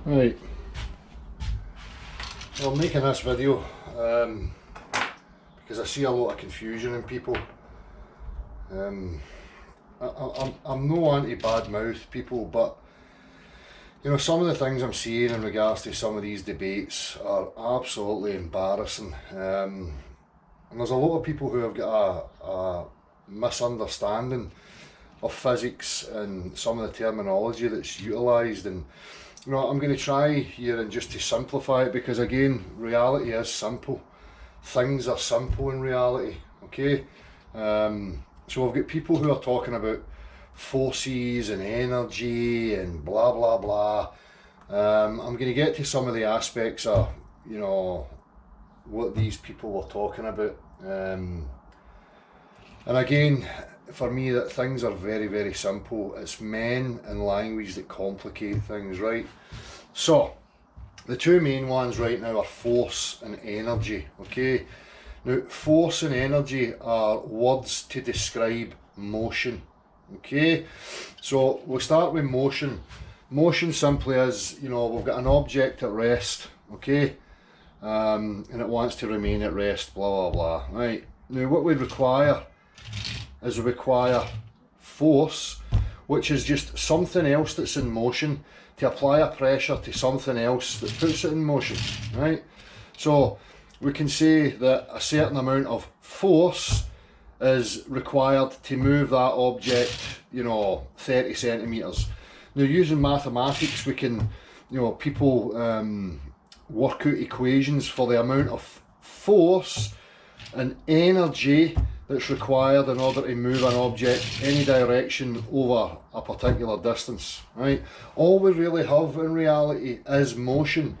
Right, well, I'm making this video because I see a lot of confusion in people. I'm no anti-bad mouth people, but you know, some of the things I'm seeing in regards to some of these debates are absolutely embarrassing. And there's a lot of people who have got a misunderstanding of physics and some of the terminology that's utilised. And you know, I'm going to try here and just to simplify it, because again, reality is simple. Things are simple in reality, okay? So I've got people who are talking about forces and energy and blah blah blah. I'm going to get to some of the aspects of, you know, what these people were talking about. And again, for me, that things are very, very simple. It's men and language that complicate things, right? So, the two main ones right now are force and energy, okay? Now, force and energy are words to describe motion, okay? So, we'll start with motion. Motion simply is, you know, we've got an object at rest, okay? And it wants to remain at rest, blah, blah, blah, right? Now, what we require is we require force, which is just something else that's in motion, to apply a pressure to something else that puts it in motion, right? So we can say that a certain amount of force is required to move that object, you know, 30 centimetres. Now, using mathematics, we can, you know, people work out equations for the amount of force and energy that's required in order to move an object any direction over a particular distance, right? All we really have in reality is motion.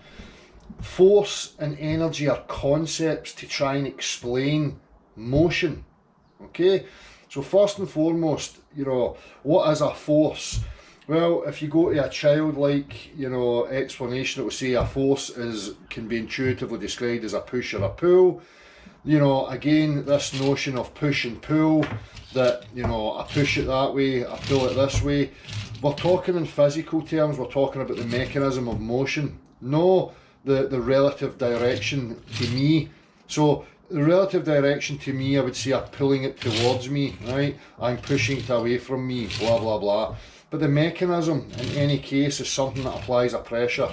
Force and energy are concepts to try and explain motion, okay? So first and foremost, you know, what is a force? Well, if you go to a childlike, you know, explanation, it will say a force can be intuitively described as a push or a pull. You know, again, this notion of push and pull, that, you know, I push it that way, I pull it this way. We're talking in physical terms, we're talking about the mechanism of motion, no the relative direction to me. So the relative direction to me, I would say I'm pulling it towards me, right? I'm pushing it away from me, blah, blah, blah. But the mechanism, in any case, is something that applies a pressure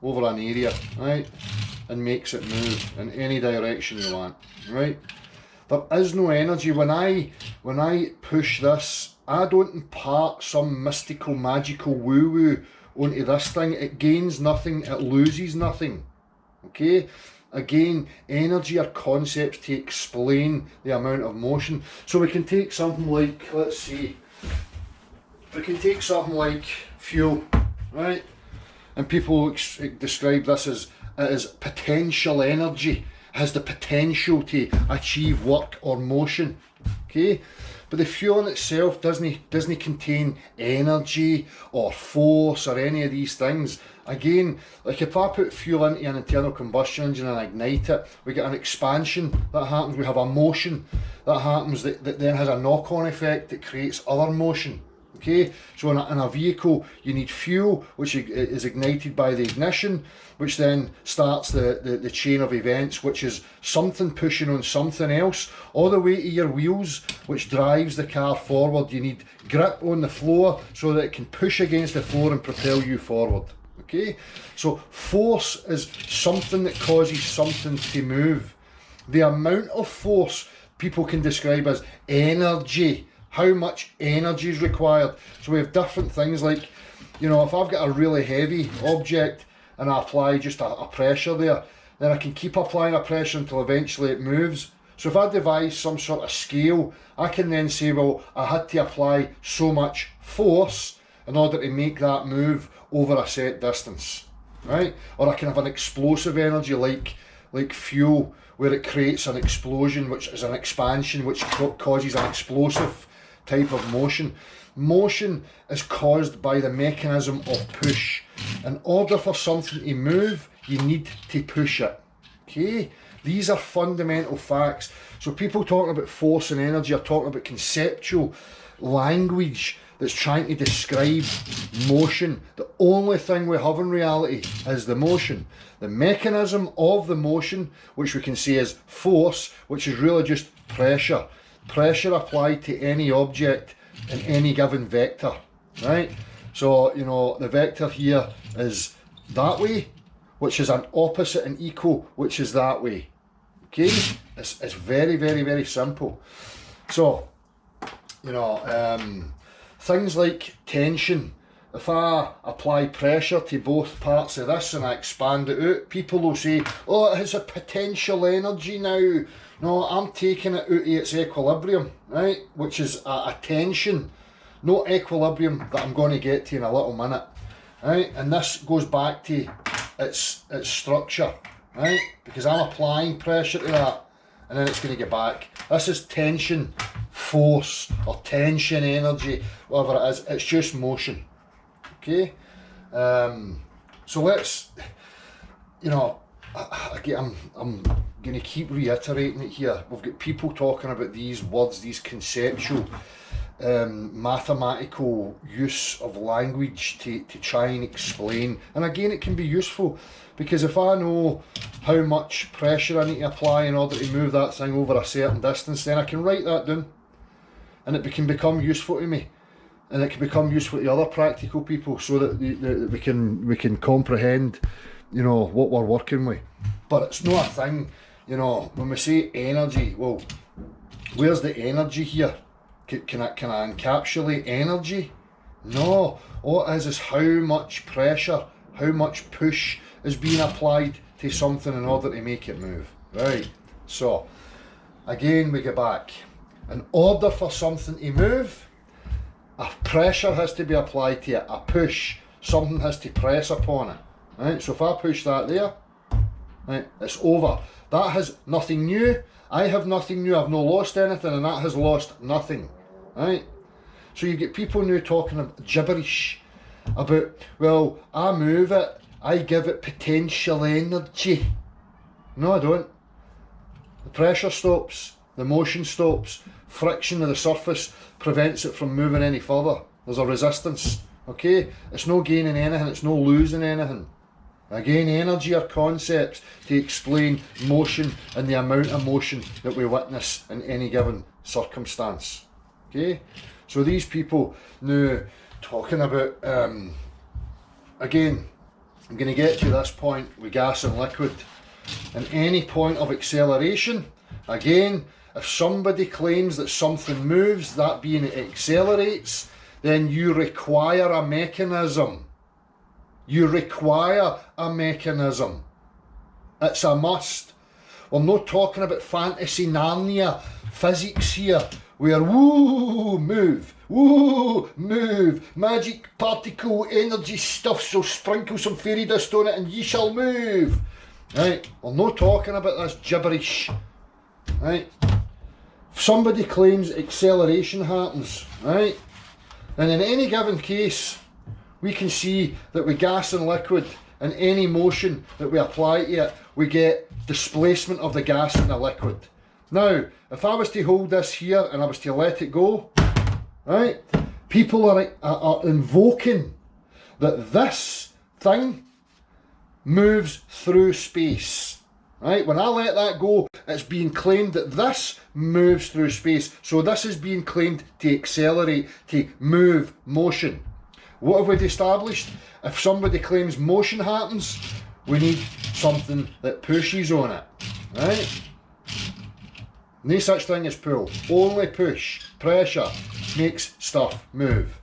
over an area, right? And makes it move in any direction you want, right? There is no energy. When I push this, I don't impart some mystical, magical woo-woo onto this thing. It gains nothing, it loses nothing, okay? Again, energy are concepts to explain the amount of motion. So we can take something like, let's see, we can take something like fuel, right? And people describe this as it is potential energy, has the potential to achieve work or motion, okay? But the fuel in itself doesn't contain energy or force or any of these things. Again, like if I put fuel into an internal combustion engine and ignite it, we get an expansion that happens, we have a motion that happens that then has a knock-on effect that creates other motion. Okay, so in a vehicle you need fuel, which is ignited by the ignition, which then starts the chain of events, which is something pushing on something else all the way to your wheels, which drives the car forward. You need grip on the floor so that it can push against the floor and propel you forward. Okay, so force is something that causes something to move. The amount of force people can describe as energy. How much energy is required. So we have different things like, you know, if I've got a really heavy object and I apply just a pressure there, then I can keep applying a pressure until eventually it moves. So if I devise some sort of scale, I can then say, well, I had to apply so much force in order to make that move over a set distance, right? Or I can have an explosive energy like fuel, where it creates an explosion, which is an expansion, which causes an explosive type of motion. Motion is caused by the mechanism of push. In order for something to move, you need to push it. Okay? These are fundamental facts. So people talking about force and energy are talking about conceptual language that's trying to describe motion. The only thing we have in reality is the motion. The mechanism of the motion, which we can say is force, which is really just pressure. Pressure applied to any object in any given vector, right? So, you know, the vector here is that way, which is an opposite and equal, which is that way. Okay? It's very, very, very simple. So, you know, things like tension. If I apply pressure to both parts of this and I expand it out, people will say, oh, it has a potential energy now. No, I'm taking it out of its equilibrium, right? Which is a tension, not equilibrium, that I'm going to get to in a little minute, right? And this goes back to its structure, right? Because I'm applying pressure to that and then it's going to get back. This is tension, force, or tension energy, whatever it is. It's just motion. Okay, so let's, you know, again, I'm going to keep reiterating it here. We've got people talking about these words, these conceptual, mathematical use of language to try and explain. And again, it can be useful, because if I know how much pressure I need to apply in order to move that thing over a certain distance, then I can write that down, and it can become useful to me. And it can become useful to other practical people, so that we can comprehend, you know, what we're working with. But it's not a thing, you know, when we say energy, well, where's the energy here? Can I encapsulate energy? No. All it is how much pressure, how much push is being applied to something in order to make it move. Right. So, again, we go back. In order for something to move, a pressure has to be applied to it, a push, something has to press upon it, right? So if I push that there, right, it's over. That has nothing new, I have nothing new, I've not lost anything, and that has lost nothing, right? So you get people now talking gibberish about, well, I move it, I give it potential energy. No, I don't. The pressure stops, the motion stops, friction of the surface prevents it from moving any further. There's a resistance, okay? It's no gaining anything, it's no losing anything. Again, energy are concepts to explain motion and the amount of motion that we witness in any given circumstance, okay? So these people now talking about, again, I'm going to get to this point with gas and liquid. And any point of acceleration, again, if somebody claims that something moves, that being it accelerates, then you require a mechanism. You require a mechanism. It's a must. We're not talking about fantasy Narnia physics here, where woo, move, magic particle energy stuff, so sprinkle some fairy dust on it and ye shall move. Right, we're not talking about this gibberish. Right, if somebody claims acceleration happens, right, and in any given case, we can see that with gas and liquid, and any motion that we apply to it, we get displacement of the gas and the liquid. Now, if I was to hold this here and I was to let it go, right, people are invoking that this thing moves through space. Right, when I let that go, it's being claimed that this moves through space. So this is being claimed to accelerate, to move, motion. What have we established? If somebody claims motion happens, we need something that pushes on it. Right? No such thing as pull. Only push, pressure makes stuff move.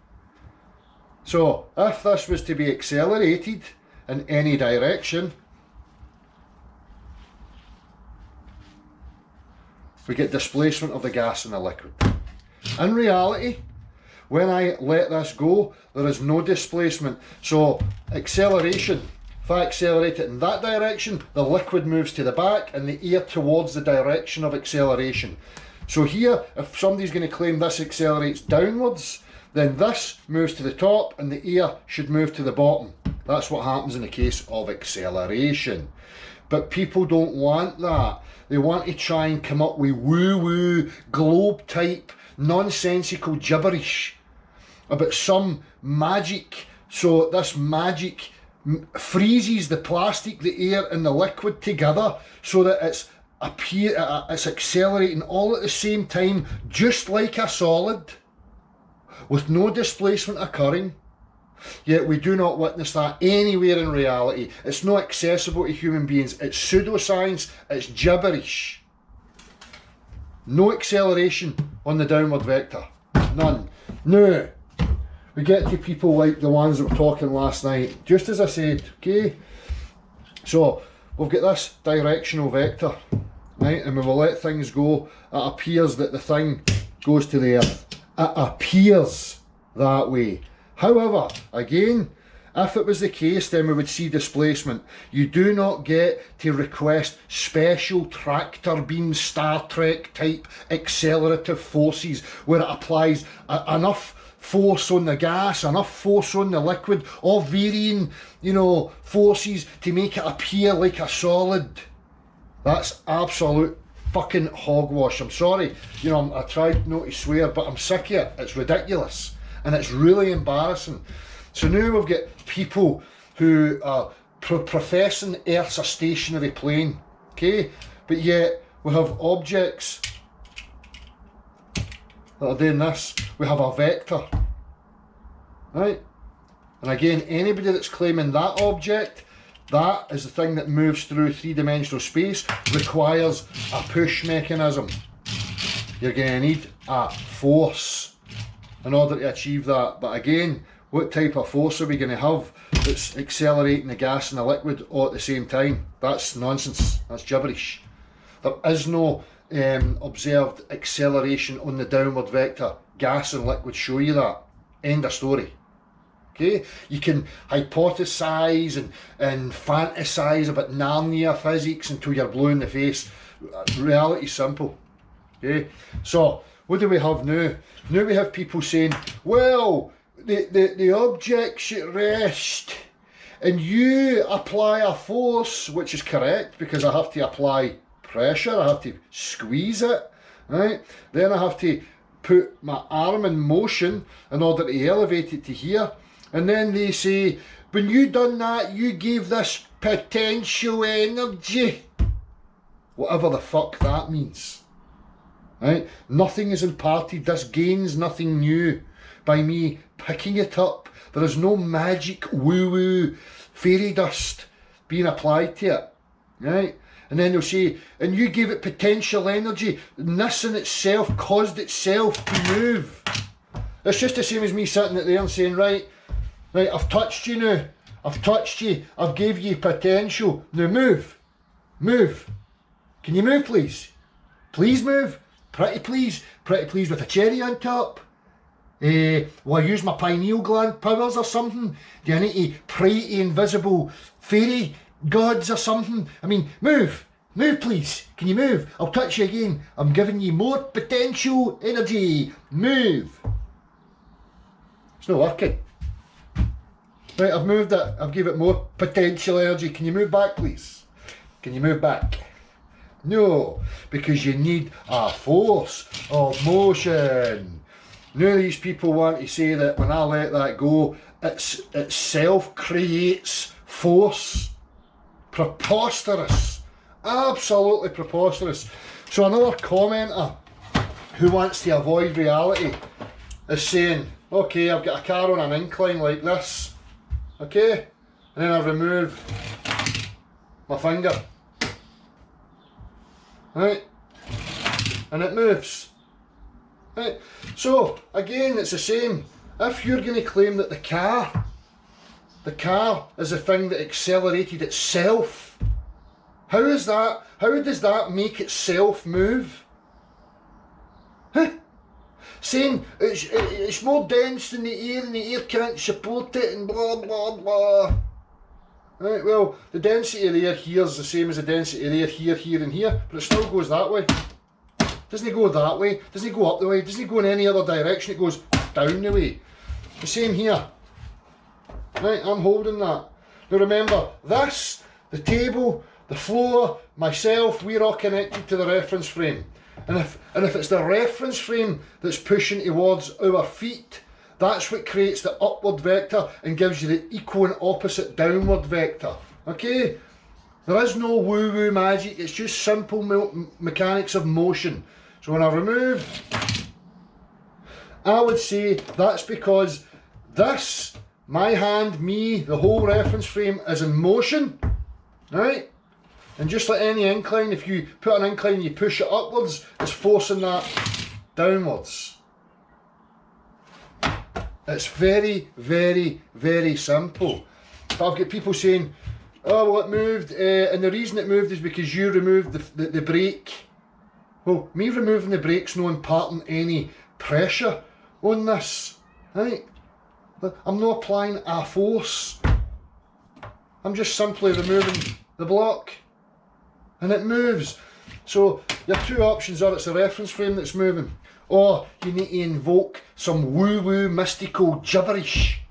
So if this was to be accelerated in any direction, we get displacement of the gas and the liquid. In reality, when I let this go, there is no displacement. So acceleration, if I accelerate it in that direction, the liquid moves to the back and the air towards the direction of acceleration. So here, if somebody's going to claim this accelerates downwards, then this moves to the top and the air should move to the bottom. That's what happens in the case of acceleration. But people don't want that. They want to try and come up with woo-woo, globe-type, nonsensical gibberish. about some magic. So this magic freezes the plastic, the air and the liquid together so that it's accelerating all at the same time, just like a solid, with no displacement occurring. Yet we do not witness that anywhere in reality. It's not accessible to human beings. It's pseudoscience. It's gibberish. No acceleration on the downward vector. None. No. We get to people like the ones that were talking last night, just as I said, okay? So, we've got this directional vector, right? And when we let things go, it appears that the thing goes to the earth. It appears that way. However, again, if it was the case, then we would see displacement. You do not get to request special tractor beam Star Trek type accelerative forces where it applies enough force on the gas, enough force on the liquid, or varying, forces to make it appear like a solid. That's absolute fucking hogwash. I'm sorry, I tried not to swear, but I'm sick of it. It's ridiculous. And it's really embarrassing. So now we've got people who are professing Earth's a stationary plane, okay? But yet we have objects that are doing this. We have a vector, right? And again, anybody that's claiming that object, that is the thing that moves through three-dimensional space, requires a push mechanism. You're going to need a force in order to achieve that. But again, what type of force are we going to have that's accelerating the gas and the liquid all at the same time? That's nonsense. That's gibberish. There is no observed acceleration on the downward vector. Gas and liquid show you that. End of story. Okay? You can hypothesize and fantasize about Narnia physics until you're blue in the face. Reality's simple. Okay? So, what do we have now? Now we have people saying, well, the object's at rest and you apply a force, which is correct because I have to apply pressure, I have to squeeze it, right? Then I have to put my arm in motion in order to elevate it to here. And then they say, when you done that, you gave this potential energy. Whatever the fuck that means. Right? Nothing is imparted. This gains nothing new by me picking it up. There is no magic woo-woo fairy dust being applied to it. Right? And then they'll say, and you gave it potential energy, and this in itself caused itself to move. It's just the same as me sitting there and saying, right, I've touched you now. I've touched you. I've gave you potential. Now move. Move. Can you move, please? Please move. Pretty please with a cherry on top. Will I use my pineal gland powers or something? Do I need to pray to invisible fairy gods or something? I mean, move please. Can you move? I'll touch you again. I'm giving you more potential energy. Move. It's not working. Right, I've moved it. I've given it more potential energy. Can you move back, please? Can you move back? No, because you need a force of motion. Now these people want to say that when I let that go, it self creates force. Preposterous. Absolutely preposterous. So another commenter who wants to avoid reality is saying, okay, I've got a car on an incline like this, okay, and then I remove my finger. Right, and it moves. Right, so again, it's the same. If you're going to claim that the car is the thing that accelerated itself, how is that? How does that make itself move? Huh? Saying it's more dense than the air and the air can't support it and blah blah blah. Right, well, the density of the air here is the same as the density of the air here, here and here, but it still goes that way. Doesn't it go that way? Doesn't it go up the way? Doesn't it go in any other direction? It goes down the way. The same here. Right, I'm holding that. Now remember, this, the table, the floor, myself, we're all connected to the reference frame. And if it's the reference frame that's pushing towards our feet, That's what creates the upward vector and gives you the equal and opposite downward vector. Okay? There is no woo-woo magic, it's just simple mechanics of motion. So when I remove, I would say that's because this, my hand, me, the whole reference frame is in motion, right? And just like any incline, if you put an incline and you push it upwards, it's forcing that downwards. It's very, very, very simple. But I've got people saying, oh, well, it moved, and the reason it moved is because you removed the brake. Well, me removing the brake's not imparting any pressure on this, right? I'm not applying a force. I'm just simply removing the block, and it moves. So your two options are it's a reference frame that's moving, or you need to invoke some woo-woo mystical gibberish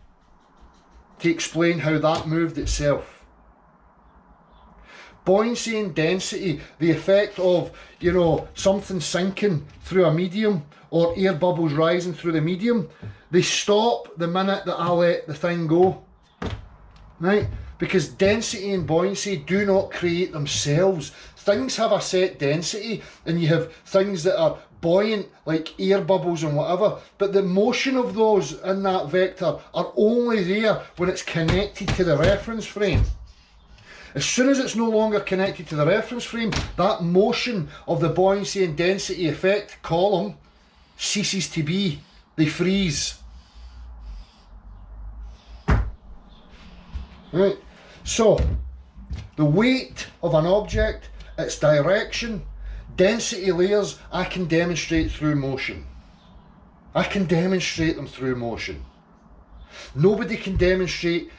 to explain how that moved itself. Buoyancy and density, the effect of, you know, something sinking through a medium or air bubbles rising through the medium, they stop the minute that I let the thing go, right? Because density and buoyancy do not create themselves. Things have a set density, and you have things that are buoyant, like air bubbles and whatever, but the motion of those in that vector are only there when it's connected to the reference frame. As soon as it's no longer connected to the reference frame, that motion of the buoyancy and density effect column ceases to be. They freeze. Right. So, the weight of an object, its direction, density layers, I can demonstrate through motion. I can demonstrate them through motion. Nobody can demonstrate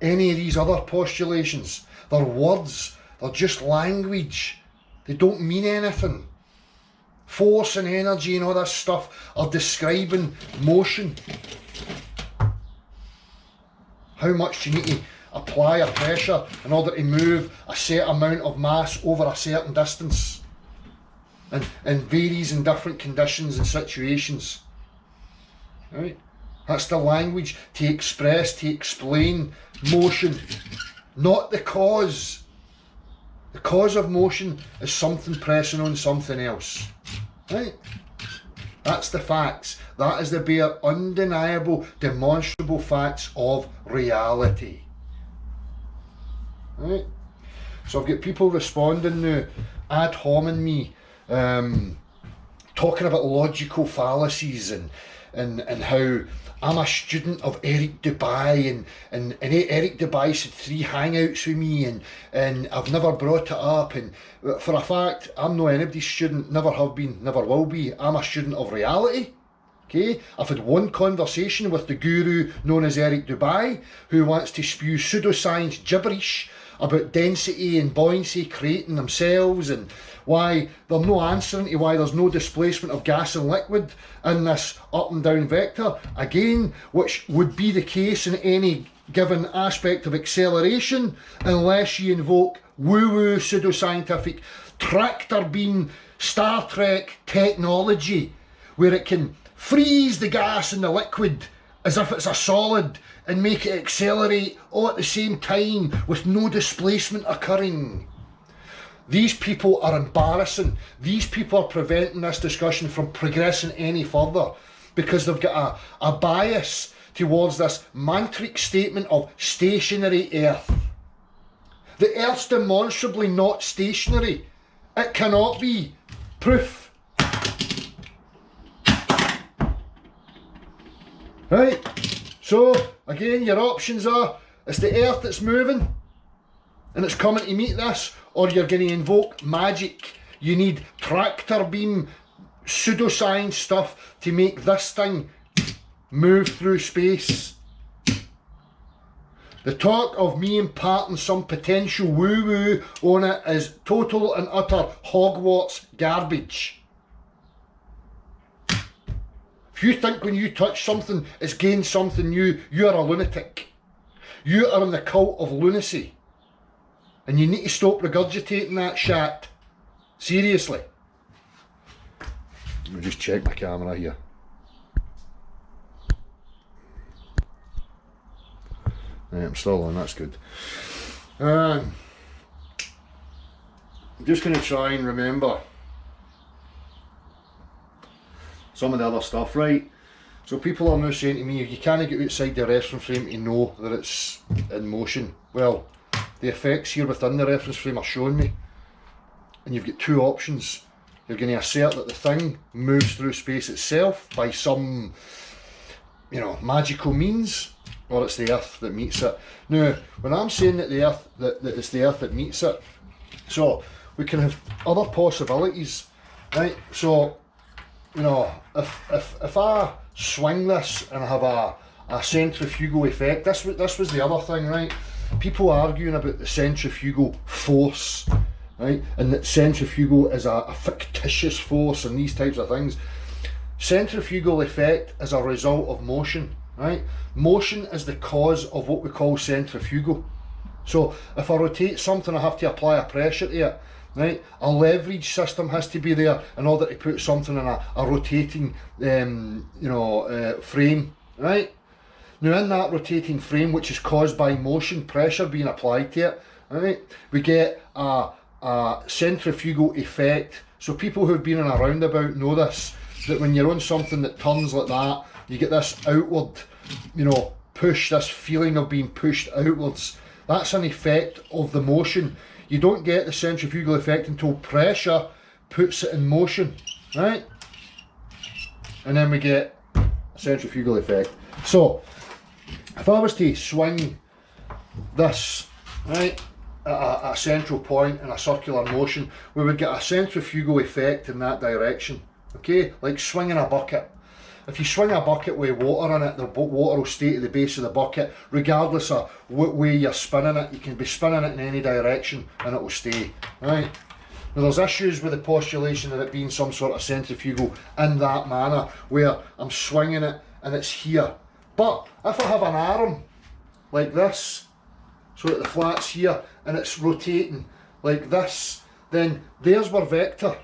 any of these other postulations. They're words, they're just language. They don't mean anything. Force and energy and all this stuff are describing motion. How much do you need to apply a pressure in order to move a set amount of mass over a certain distance? And varies in different conditions and situations. Right? That's the language to express, to explain motion. Not the cause. The cause of motion is something pressing on something else. Right? That's the facts. That is the bare, undeniable, demonstrable facts of reality. Right? So I've got people responding now, ad hominem me, talking about logical fallacies and how I'm a student of Eric Dubai and Eric Dubai's had 3 hangouts with me and I've never brought it up, and for a fact I'm not anybody's student, never have been, never will be. I'm a student of reality. Okay, I've had one conversation with the guru known as Eric Dubai, who wants to spew pseudoscience gibberish about density and buoyancy creating themselves, and why they're no answering to why there's no displacement of gas and liquid in this up and down vector, again, which would be the case in any given aspect of acceleration, unless you invoke woo-woo pseudoscientific tractor beam Star Trek technology, where it can freeze the gas and the liquid as if it's a solid and make it accelerate all at the same time with no displacement occurring. These people are embarrassing. These people are preventing this discussion from progressing any further because they've got a bias towards this mantric statement of stationary Earth. The Earth's demonstrably not stationary. It cannot be. Proof. Right, so again your options are, it's the Earth that's moving and it's coming to meet this, or you're going to invoke magic. You need tractor beam pseudoscience stuff to make this thing move through space. The talk of me imparting some potential woo-woo on it is total and utter Hogwarts garbage. If you think when you touch something it's gained something new, you are a lunatic. You are in the cult of lunacy. And you need to stop regurgitating that shat. Seriously. Let me just check my camera here. Right, I'm still on, that's good. I'm just going to try and remember some of the other stuff, right? So people are now saying to me, you can't get outside the reference frame to know that it's in motion. Well, the effects here within the reference frame are showing me. And you've got two options. You're going to assert that the thing moves through space itself by some, you know, magical means, or it's the Earth that meets it. Now, when I'm saying that the Earth, that it's the Earth that meets it, so we can have other possibilities, right? So, you know, if I swing this and have a centrifugal effect, this was the other thing, right? People arguing about the centrifugal force, right? And that centrifugal is a fictitious force and these types of things. Centrifugal effect is a result of motion, right? Motion is the cause of what we call centrifugal. So if I rotate something, I have to apply a pressure to it, right? A leverage system has to be there in order to put something in a rotating frame, right? Now in that rotating frame, which is caused by motion, pressure being applied to it, right, we get a centrifugal effect. So people who've been in a roundabout know this, that when you're on something that turns like that, you get this outward, you know, push, this feeling of being pushed outwards. That's an effect of the motion. You don't get the centrifugal effect until pressure puts it in motion, right? And then we get a centrifugal effect. So if I was to swing this, right, at a central point in a circular motion, we would get a centrifugal effect in that direction, okay? Like swinging a bucket. If you swing a bucket with water in it, the water will stay to the base of the bucket, regardless of what way you're spinning it. You can be spinning it in any direction and it will stay, right? Now there's issues with the postulation of it being some sort of centrifugal in that manner, where I'm swinging it and it's here. But if I have an arm like this, so that the flat's here and it's rotating like this, then there's our vector.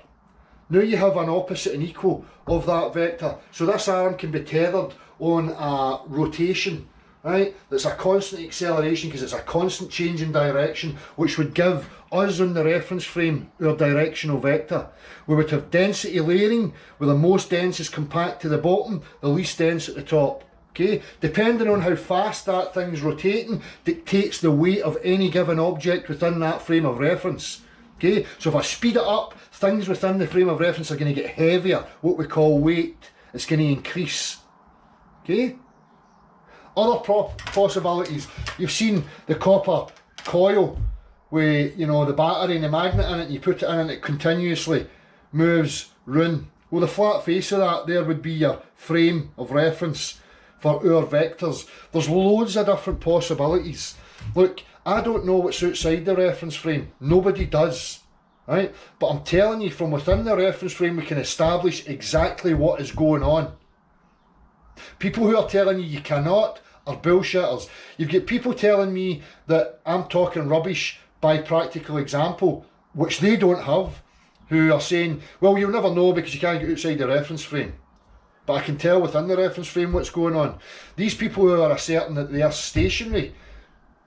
Now you have an opposite and equal of that vector. So this arm can be tethered on a rotation, right? That's a constant acceleration because it's a constant change in direction, which would give us on the reference frame our directional vector. We would have density layering, where the most dense is compact to the bottom, the least dense at the top. Okay, depending on how fast that thing's rotating dictates the weight of any given object within that frame of reference. Okay, so if I speed it up, things within the frame of reference are going to get heavier, what we call weight. It's going to increase. Okay, other possibilities. You've seen the copper coil with, you know, the battery and the magnet in it, and you put it in and it continuously moves round. Well, the flat face of that there would be your frame of reference for our vectors. There's loads of different possibilities. Look, I don't know what's outside the reference frame. Nobody does, right? But I'm telling you, from within the reference frame, we can establish exactly what is going on. People who are telling you cannot are bullshitters. You've got people telling me that I'm talking rubbish by practical example, which they don't have, who are saying, well, you'll never know because you can't get outside the reference frame. But I can tell within the reference frame what's going on. These people who are asserting that they are stationary,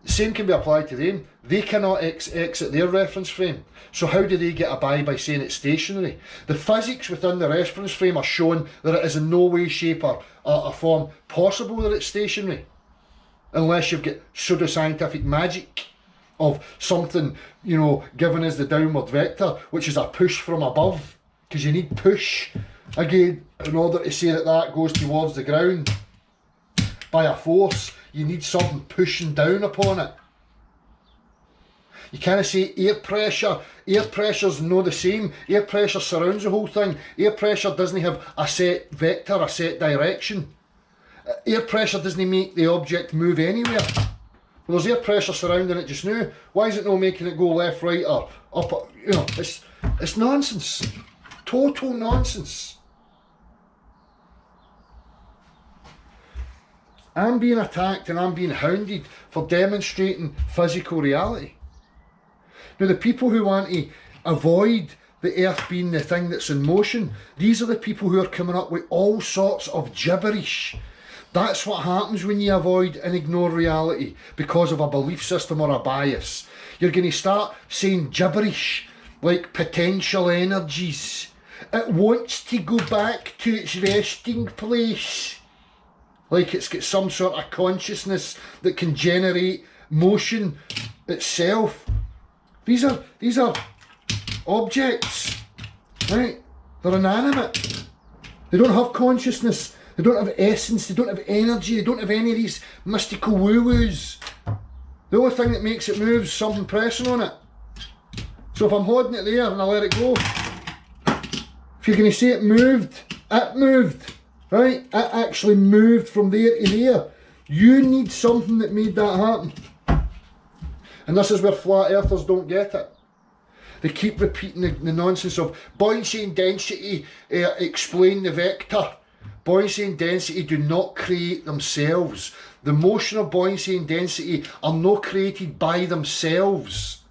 the same can be applied to them. They cannot exit their reference frame. So how do they get by saying it's stationary? The physics within the reference frame are showing that it is in no way, shape or form possible that it's stationary. Unless you've got pseudoscientific magic of something, you know, given as the downward vector, which is a push from above. Because you need push, again, in order to say that that goes towards the ground by a force. You need something pushing down upon it. You can't say air pressure. Air pressure's no the same. Air pressure surrounds the whole thing. Air pressure doesn't have a set vector, a set direction. Air pressure doesn't make the object move anywhere. Well, there's air pressure surrounding it just now. Why is it not making it go left, right or up? You know, it's nonsense. Total nonsense. I'm being attacked and I'm being hounded for demonstrating physical reality. Now, the people who want to avoid the earth being the thing that's in motion, these are the people who are coming up with all sorts of gibberish. That's what happens when you avoid and ignore reality because of a belief system or a bias. You're going to start saying gibberish like potential energies. It wants to go back to its resting place. Like it's got some sort of consciousness that can generate motion itself. These are objects, right? They're inanimate. They don't have consciousness. They don't have essence. They don't have energy. They don't have any of these mystical woo-woos. The only thing that makes it move is something pressing on it. So if I'm holding it there and I let it go, if you're going to say it moved, right? It actually moved from there to there. You need something that made that happen. And this is where flat earthers don't get it. They keep repeating the nonsense of buoyancy and density explain the vector. Buoyancy and density do not create themselves. The motion of buoyancy and density are not created by themselves.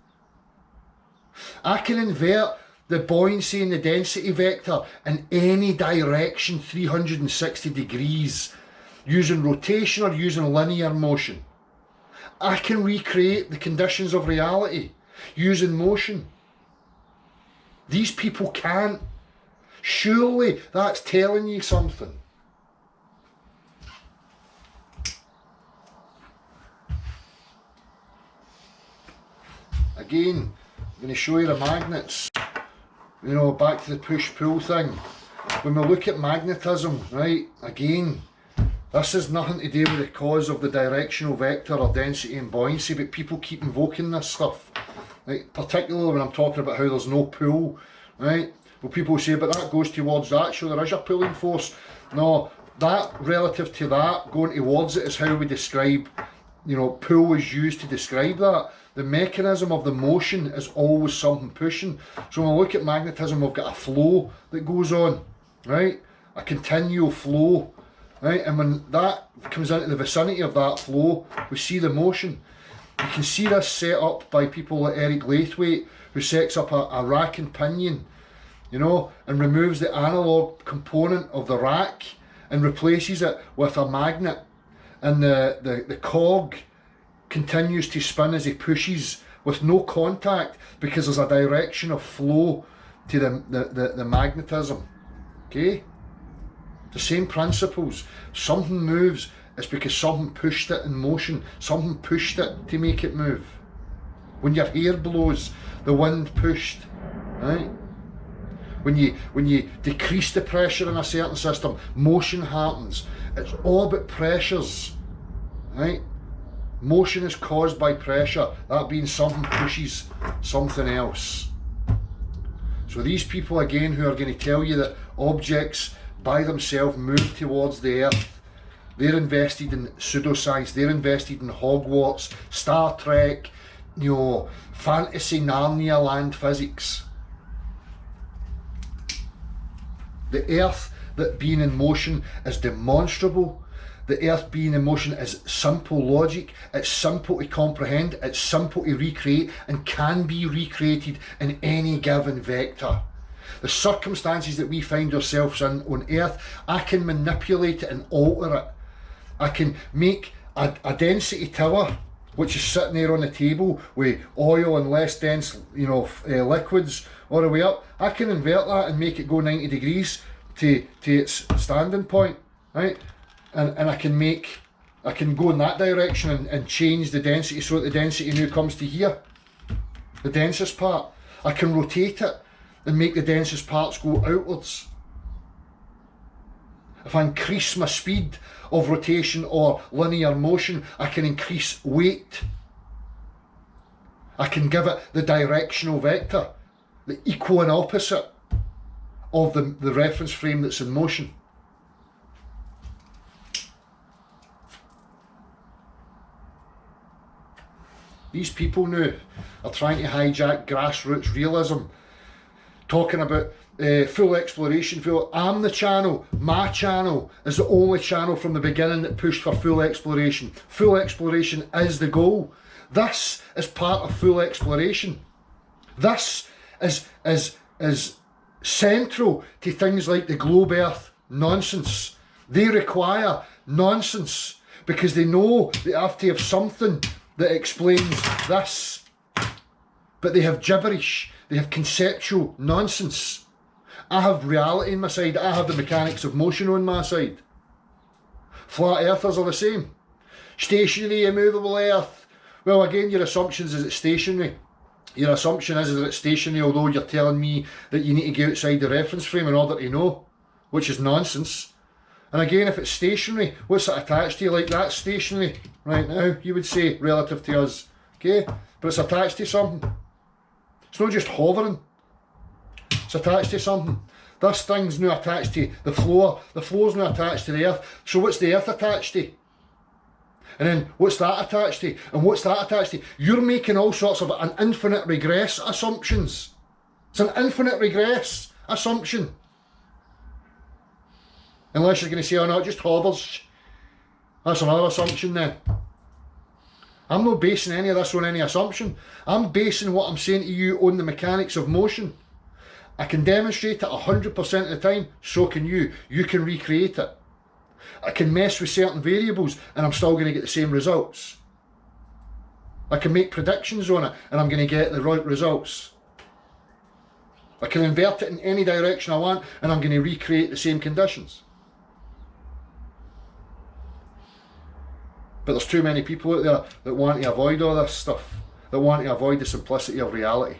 I can invert the buoyancy and the density vector in any direction 360 degrees using rotation or using linear motion. I can recreate the conditions of reality using motion. These people can't. Surely that's telling you something. Again, I'm going to show you the magnets. You know, back to the push-pull thing. When we look at magnetism, right, again, this has nothing to do with the cause of the directional vector or density and buoyancy, but people keep invoking this stuff. Right, particularly when I'm talking about how there's no pull, right? Well, people say, but that goes towards that, so there is a pulling force. No, that relative to that, going towards it is how we describe, you know, pull is used to describe that. The mechanism of the motion is always something pushing. So when we look at magnetism, we've got a flow that goes on, right? A continual flow, right? And when that comes into the vicinity of that flow, we see the motion. You can see this set up by people like Eric Laithwaite, who sets up a rack and pinion, you know, and removes the analog component of the rack and replaces it with a magnet. And the cog continues to spin as he pushes with no contact because there's a direction of flow to the magnetism. Okay? The same principles. Something moves, it's because something pushed it in motion. Something pushed it to make it move. When your hair blows, the wind pushed, right? When you decrease the pressure in a certain system, motion happens. It's all about pressures, right? Motion is caused by pressure, that being something pushes something else. So these people again who are going to tell you that objects by themselves move towards the earth, they're invested in pseudoscience, they're invested in Hogwarts, Star Trek, you know, fantasy Narnia land physics. The earth that being in motion is demonstrable. The earth being in motion is simple logic, it's simple to comprehend, it's simple to recreate and can be recreated in any given vector. The circumstances that we find ourselves in on earth, I can manipulate it and alter it. I can make a density tower, which is sitting there on the table with oil and less dense, you know, liquids all the way up. I can invert that and make it go 90 degrees to its standing point, right? And I can go in that direction and change the density so that the density now comes to here, the densest part. I can rotate it and make the densest parts go outwards. If I increase my speed of rotation or linear motion, I can increase weight. I can give it the directional vector, the equal and opposite of the reference frame that's in motion. These people now are trying to hijack grassroots realism, talking about full exploration. I'm the channel. My channel is the only channel from the beginning that pushed for full exploration. Full exploration is the goal. This is part of full exploration. This is central to things like the globe earth nonsense. They require nonsense, because they know they have to have something that explains this, but they have gibberish, they have conceptual nonsense. I have reality on my side, I have the mechanics of motion on my side. Flat earthers are the same. Stationary, immovable earth. Well, again, your assumptions is it's stationary. Your assumption is that it's stationary, although you're telling me that you need to go outside the reference frame in order to know, which is nonsense. And again, if it's stationary, what's it attached to? Like that's stationary right now, you would say, relative to us. Okay? But it's attached to something. It's not just hovering. It's attached to something. This thing's now attached to the floor. The floor's now attached to the earth. So what's the earth attached to? And then what's that attached to? And what's that attached to? You're making all sorts of an infinite regress assumptions. It's an infinite regress assumption. Unless you're going to say, oh no, it just hovers. That's another assumption then. I'm not basing any of this on any assumption. I'm basing what I'm saying to you on the mechanics of motion. I can demonstrate it 100% of the time, so can you. You can recreate it. I can mess with certain variables and I'm still going to get the same results. I can make predictions on it and I'm going to get the right results. I can invert it in any direction I want and I'm going to recreate the same conditions. But there's too many people out there that want to avoid all this stuff, that want to avoid the simplicity of reality,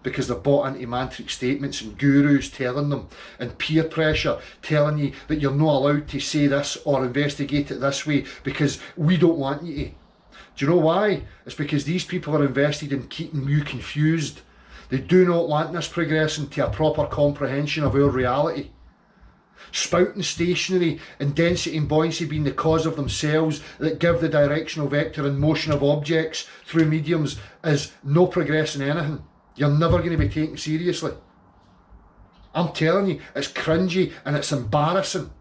because they're bought into mantric statements and gurus telling them, and peer pressure telling you that you're not allowed to say this or investigate it this way because we don't want you to. Do you know why? It's because these people are invested in keeping you confused. They do not want this progressing to a proper comprehension of our reality. Spouting stationary and density and buoyancy being the cause of themselves that give the directional vector and motion of objects through mediums is no progress in anything. You're never going to be taken seriously. I'm telling you, it's cringy and it's embarrassing.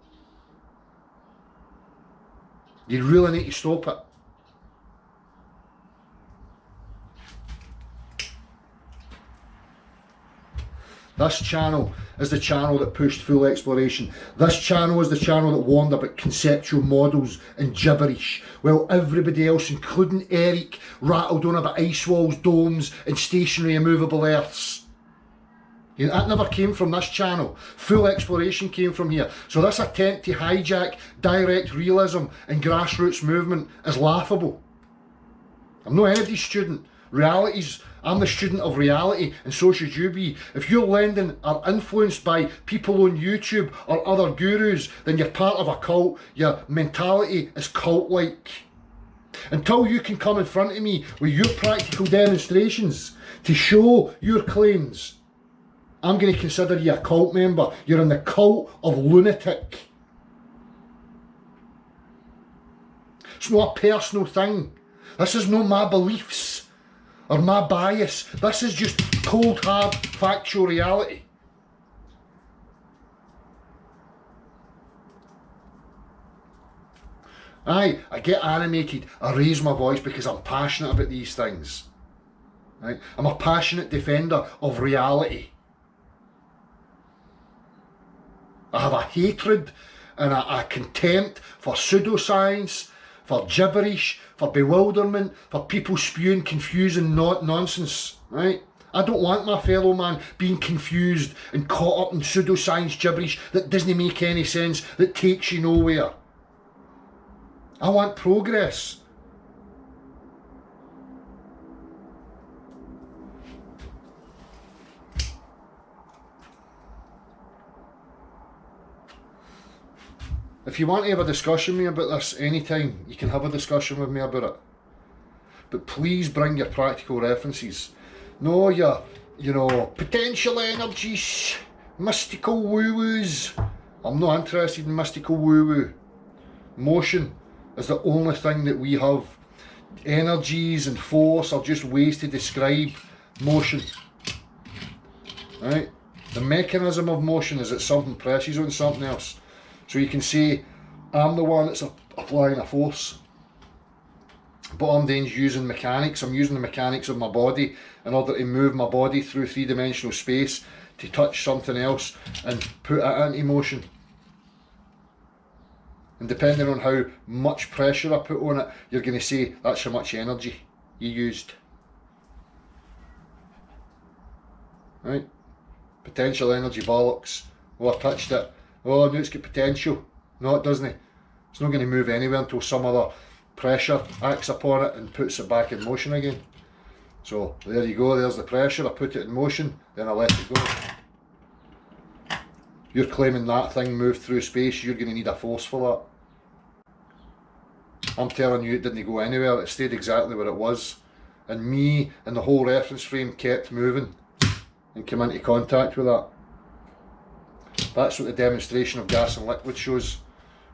You really need to stop it. This channel is the channel that pushed full exploration. This channel is the channel that warned about conceptual models and gibberish, while everybody else, including Eric, rattled on about ice walls, domes and stationary immovable earths. That never came from this channel. Full exploration came from here. So this attempt to hijack direct realism and grassroots movement is laughable. I'm not anybody's student. I'm the student of reality, and so should you be. If you're lending or influenced by people on YouTube or other gurus, then you're part of a cult. Your mentality is cult-like. Until you can come in front of me with your practical demonstrations to show your claims, I'm going to consider you a cult member. You're in the cult of lunatic. It's not a personal thing. This is not my beliefs or my bias. This is just cold, hard, factual reality. I get animated, I raise my voice because I'm passionate about these things. Right? I'm a passionate defender of reality. I have a hatred and a contempt for pseudoscience, for gibberish, for bewilderment, for people spewing confusing nonsense, right? I don't want my fellow man being confused and caught up in pseudoscience gibberish that doesn't make any sense, that takes you nowhere. I want progress. If you want to have a discussion with me about this anytime, you can have a discussion with me about it. But please bring your practical references. No your, potential energies, mystical woo-woos. I'm not interested in mystical woo-woo. Motion is the only thing that we have. Energies and force are just ways to describe motion. Right? The mechanism of motion is that something presses on something else. So you can say, I'm the one that's applying a force, but I'm then using mechanics. I'm using the mechanics of my body in order to move my body through three-dimensional space to touch something else and put it into motion. And depending on how much pressure I put on it, you're going to say that's how much energy you used. Right? Potential energy bollocks. Oh, I touched it. Oh, no, it's got potential. No, it doesn't. It's not going to move anywhere until some other pressure acts upon it and puts it back in motion again. So there you go, there's the pressure. I put it in motion, then I let it go. You're claiming that thing moved through space, you're going to need a force for that. I'm telling you, it didn't go anywhere, it stayed exactly where it was. And me and the whole reference frame kept moving and came into contact with that. That's what the demonstration of gas and liquid shows.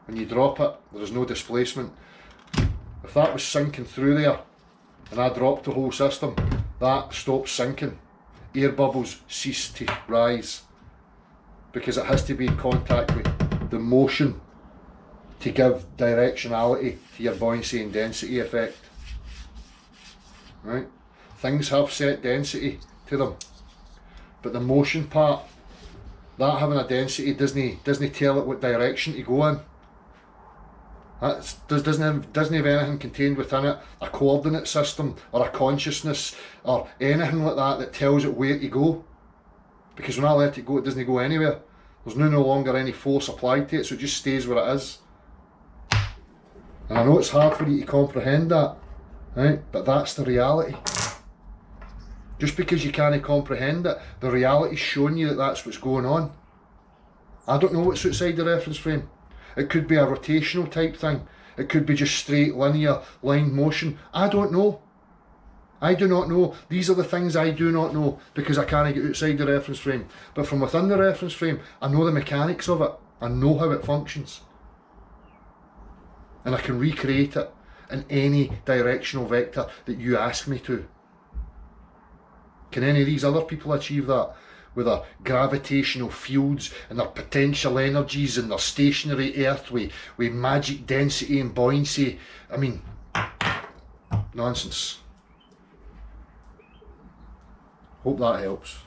When you drop it, there is no displacement. If that was sinking through there, and I dropped the whole system, that stops sinking. Air bubbles cease to rise, because it has to be in contact with the motion to give directionality to your buoyancy and density effect. Right? Things have set density to them, but the motion part, that having a density doesn't tell it what direction to go in. That doesn't have anything contained within it, a coordinate system or a consciousness or anything like that that tells it where to go. Because when I let it go, it doesn't go anywhere. There's no longer any force applied to it, so it just stays where it is. And I know it's hard for you to comprehend that, right? But that's the reality. Just because you can't comprehend it, the reality's showing you that that's what's going on. I don't know what's outside the reference frame. It could be a rotational type thing. It could be just straight, linear, line motion. I don't know. I do not know. These are the things I do not know because I can't get outside the reference frame. But from within the reference frame, I know the mechanics of it. I know how it functions. And I can recreate it in any directional vector that you ask me to. Can any of these other people achieve that? With their gravitational fields and their potential energies and their stationary earth with magic density and buoyancy. I mean, nonsense. Hope that helps.